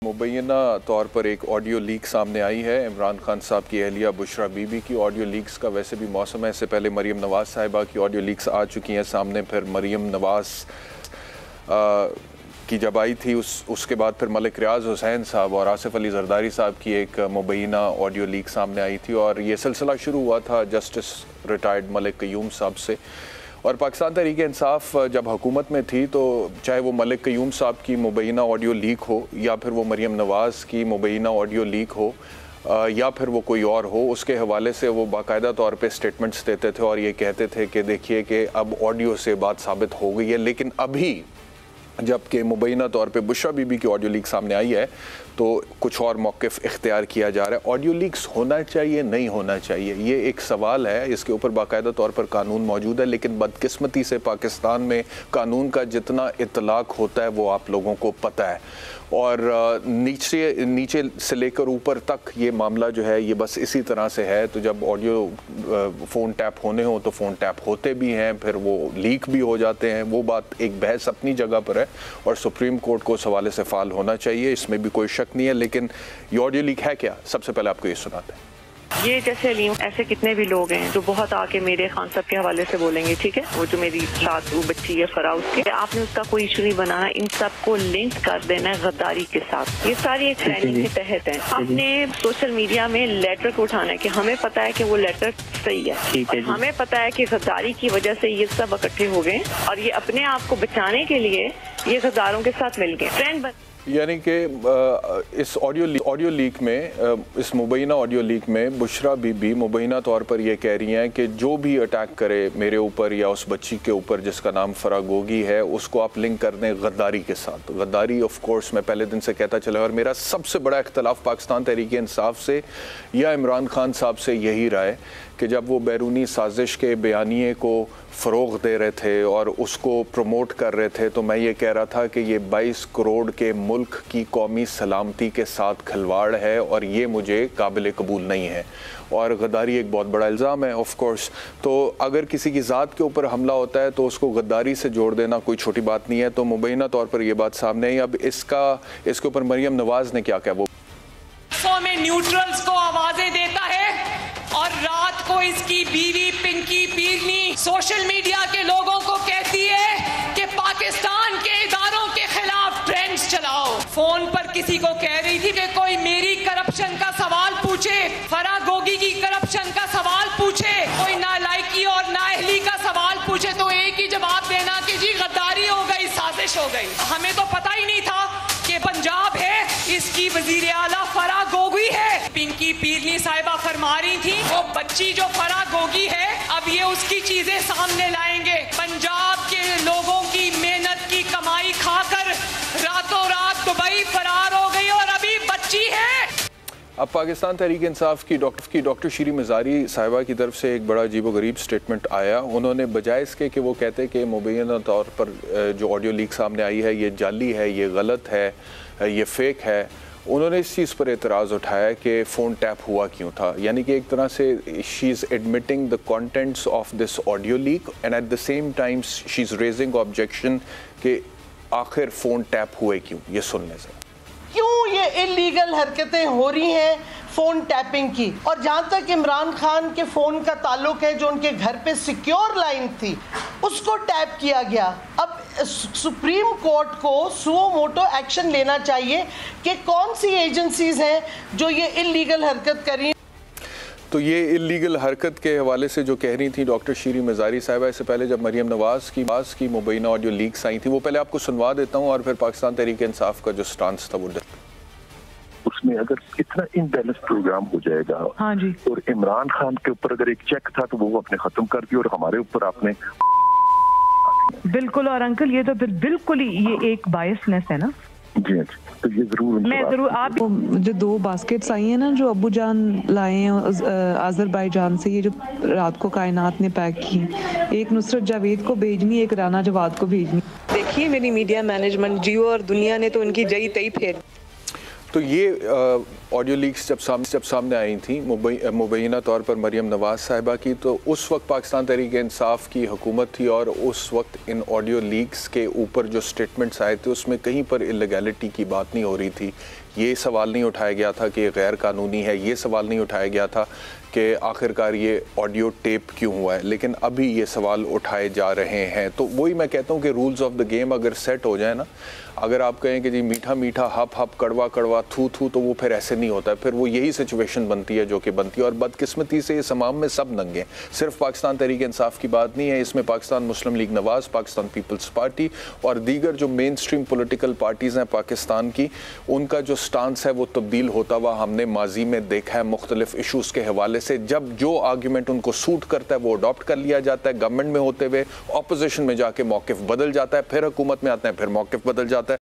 मुबैना तौर पर एक ऑडियो लीक सामने आई है इमरान खान साहब की अहलिया बुशरा बीबी की। ऑडियो लीक्स का वैसे भी मौसम है, इससे पहले मरीम नवाज़ साहिबा की ऑडियो लीक्स आ चुकी हैं सामने। फिर मरीम नवाज़ की जब आई थी उसके बाद फिर मलिक रियाज हुसैन साहब और आसिफ अली जरदारी साहब की एक मुबैना ऑडियो लीक सामने आई थी। और ये सिलसिला शुरू हुआ था जस्टिस रिटायर्ड मलिक क़य्यूम साहब से। और पाकिस्तान तहरीक इंसाफ जब हुकूमत में थी तो चाहे वो मलिक क़य्यूम साहब की मुबैना ऑडियो लीक हो या फिर वो मरीम नवाज़ की मुबैना ऑडियो लीक हो या फिर वो कोई और हो, उसके हवाले से वो बाकायदा तौर पे स्टेटमेंट्स देते थे और ये कहते थे कि देखिए कि अब ऑडियो से बात साबित हो गई है। लेकिन अभी जबकि मुबैना तौर पे बुशरा बीबी की ऑडियो लीक सामने आई है तो कुछ और मौक़िफ़ इख्तियार किया जा रहा है। ऑडियो लीक्स होना चाहिए नहीं होना चाहिए, ये एक सवाल है, इसके ऊपर बाकायदा तौर पर कानून मौजूद है। लेकिन बदकिस्मती से पाकिस्तान में कानून का जितना इतलाक़ होता है वो आप लोगों को पता है, और नीचे से लेकर ऊपर तक ये मामला जो है ये बस इसी तरह से है। तो जब ऑडियो फ़ोन टैप होने हो तो फ़ोन टैप होते भी हैं, फिर वो लीक भी हो जाते हैं। वो बात एक बहस अपनी जगह पर है और सुप्रीम कोर्ट को उस हवाले से फ़ाल होना चाहिए, इसमें भी कोई शक नहीं है। लेकिन ये ऑडियो लीक है क्या, सबसे पहले आपको ये सुनाते हैं। ये जैसे अलीम, ऐसे कितने भी लोग हैं जो बहुत आके मेरे खान साहब के हवाले से बोलेंगे, ठीक है, वो जो मेरी साथ वो बच्ची है फरा, उसके आपने उसका कोई इशू नहीं बनाना, इन सबको लिंक कर देना है गद्दारी के साथ। ये सारी एक प्लानिंग के तहत है। आपने सोशल मीडिया में लेटर को उठाना है कि हमें पता है कि वो लेटर सही है, हमें पता है कि गद्दारी की वजह से ये सब इकट्ठे हो गए और ये अपने आप को बचाने के लिए ये गद्दारों के साथ मिल गए, फ्रेंड। यानी कि इस ऑडियो लीक में, इस मुबैना ऑडियो लीक में बुशरा बीबी मुबैना तौर पर यह कह रही हैं कि जो भी अटैक करे मेरे ऊपर या उस बच्ची के ऊपर जिसका नाम फरा गोगी है, उसको आप लिंक कर दें गद्दारी के साथ। गद्दारी ऑफ कोर्स मैं पहले दिन से कहता चला, और मेरा सबसे बड़ा इख्तलाफ पाकिस्तान तहरीक इंसाफ से या इमरान खान साहब से यही रहा है कि जब वो बैरूनी साजिश के बयानिए को फ़रोग़ दे रहे थे और उसको प्रमोट कर रहे थे, तो मैं ये कह रहा था कि ये 22 करोड़ के मुल्क की कौमी सलामती के साथ खिलवाड़ है और ये मुझे काबिल कबूल नहीं है। और गद्दारी एक बहुत बड़ा इल्ज़ाम है ऑफ कोर्स। तो अगर किसी की ज़ात के ऊपर हमला होता है तो उसको गद्दारी से जोड़ देना कोई छोटी बात नहीं है। तो मुबैना तौर पर यह बात सामने आई। अब इसके ऊपर मरीम नवाज़ ने क्या कहा, वो में न्यूट्रल्स को आवाजें देता है और रात को इसकी बीवी पिंकी पीरनी सोशल मीडिया के लोगों को कहती है कि पाकिस्तान के इदारों के खिलाफ ट्रेंड्स चलाओ। फोन पर किसी को कह रही थी कि कोई मेरी करप्शन का सवाल पूछे, फरा गोगी की करप्शन का सवाल पूछे, कोई नालायकी और नाअहली का सवाल पूछे तो एक ही जवाब देना कि जी गद्दारी हो गई, साजिश हो गई। हमें तो पता ही नहीं था कि पंजाब है, इसकी वजीर आला फरा गोगी है। पिंकी पीरनी साहिबा फरमा रही थी वो बच्ची जो फरा गोगी है, अब ये उसकी चीजें सामने लाएंगे। पंजाब के लोगों की मेहनत की कमाई खाकर रातों रात दुबई फरार हो गई और अभी बच्ची है। अब पाकिस्तान तहरीक इंसाफ की डॉक्टर शीरी मज़ारी साहिबा की तरफ से एक बड़ा अजीबोगरीब स्टेटमेंट आया। उन्होंने बजाय इसके कि वो कहते कि मुबैना तौर पर जो ऑडियो लीक सामने आई है ये जाली है, ये गलत है, ये फेक है, उन्होंने इस चीज़ पर एतराज़ उठाया कि फ़ोन टैप हुआ क्यों था। यानी कि एक तरह से she is admitting the contents of this audio leak and at the same time she is raising objection कि आखिर फ़ोन टैप हुए क्यों। ये सुनने से क्यों ये इलीगल हरकतें हो रही हैं फ़ोन टैपिंग की। और जहाँ तक इमरान खान के फ़ोन का ताल्लुक है, जो उनके घर पे सिक्योर लाइन थी उसको टैप किया गया। अब सुप्रीम कोर्ट को सुओ मोटो एक्शन लेना चाहिए कि कौन सी एजेंसीज हैं जो ये इलीगल हरकत कर रही हैं। तो ये इलीगल हरकत के हवाले से जो कह रही थी डॉक्टर शीरी मज़ारी साहिबा, इससे पहले जब मरीम नवाज़ की मुबैना ऑडियो लीक्स आई थी, वो पहले आपको सुनवा देता हूँ और फिर पाकिस्तान तहरीक इंसाफ का जो स्टांस था वो उसमें अगर इतना इनबैलेंस प्रोग्राम हो जाएगा, हाँ जी, और इमरान खान के ऊपर अगर एक चेक था तो वो आपने खत्म कर दिया और हमारे ऊपर आपने बिल्कुल। और अंकल ये तो बिल्कुल ही ये एक बायसनेस है ना जी। तो ये जरूर आप जो 2 बास्केट्स आई हैं ना जो अब्बू जान लाए हैं आज़रबाईजान से, ये जो रात को कायनात ने पैक की, एक नुसरत जावेद को भेजनी, एक राना जवाद को भेजनी। देखिए मेरी मीडिया मैनेजमेंट जियो और दुनिया ने तो उनकी जई तई फेर। तो ये ऑडियो लीक्स जब सामने आई थी मुबैना तौर पर मरीम नवाज़ साहिबा की, तो उस वक्त पाकिस्तान तहरीक इंसाफ की हुकूमत थी और उस वक्त इन ऑडियो लीक्स के ऊपर जो स्टेटमेंट्स आए थे उसमें कहीं पर इलीगैलिटी की बात नहीं हो रही थी। ये सवाल नहीं उठाया गया था कि गैर कानूनी है, ये सवाल नहीं उठाया गया था कि आखिरकार ये ऑडियो टेप क्यों हुआ है, लेकिन अभी ये सवाल उठाए जा रहे हैं। तो वही मैं कहता हूँ कि रूल्स ऑफ द गेम अगर सेट हो जाए ना, अगर आप कहें कि जी मीठा मीठा हप हप कड़वा कड़वा थू थू, तो वो फिर ऐसे नहीं होता है, फिर वो यही सिचुएशन बनती है जो कि बनती है। और बदकिस्मती से इस तमाम में सब नंगे हैं, सिर्फ पाकिस्तान तहरीक इंसाफ की बात नहीं है, इसमें Pakistan Muslim League Nawaz, Pakistan People's Party और दीगर जो मेन स्ट्रीम पोलिटिकल पार्टीज़ हैं पाकिस्तान की, उनका जो स्टांस है वो तब्दील होता हुआ हमने माजी में देखा है मुख्तलिफ इशूज़ के हवाले से। जब जो आर्ग्यूमेंट उनको सूट करता है वो अडॉप्ट कर लिया जाता है, गवर्नमेंट में होते हुए अपोजिशन में जाके मौक़िफ़ बदल जाता है, फिर हुकूमत में आते हैं फिर मौक़िफ़ बदल जाता है।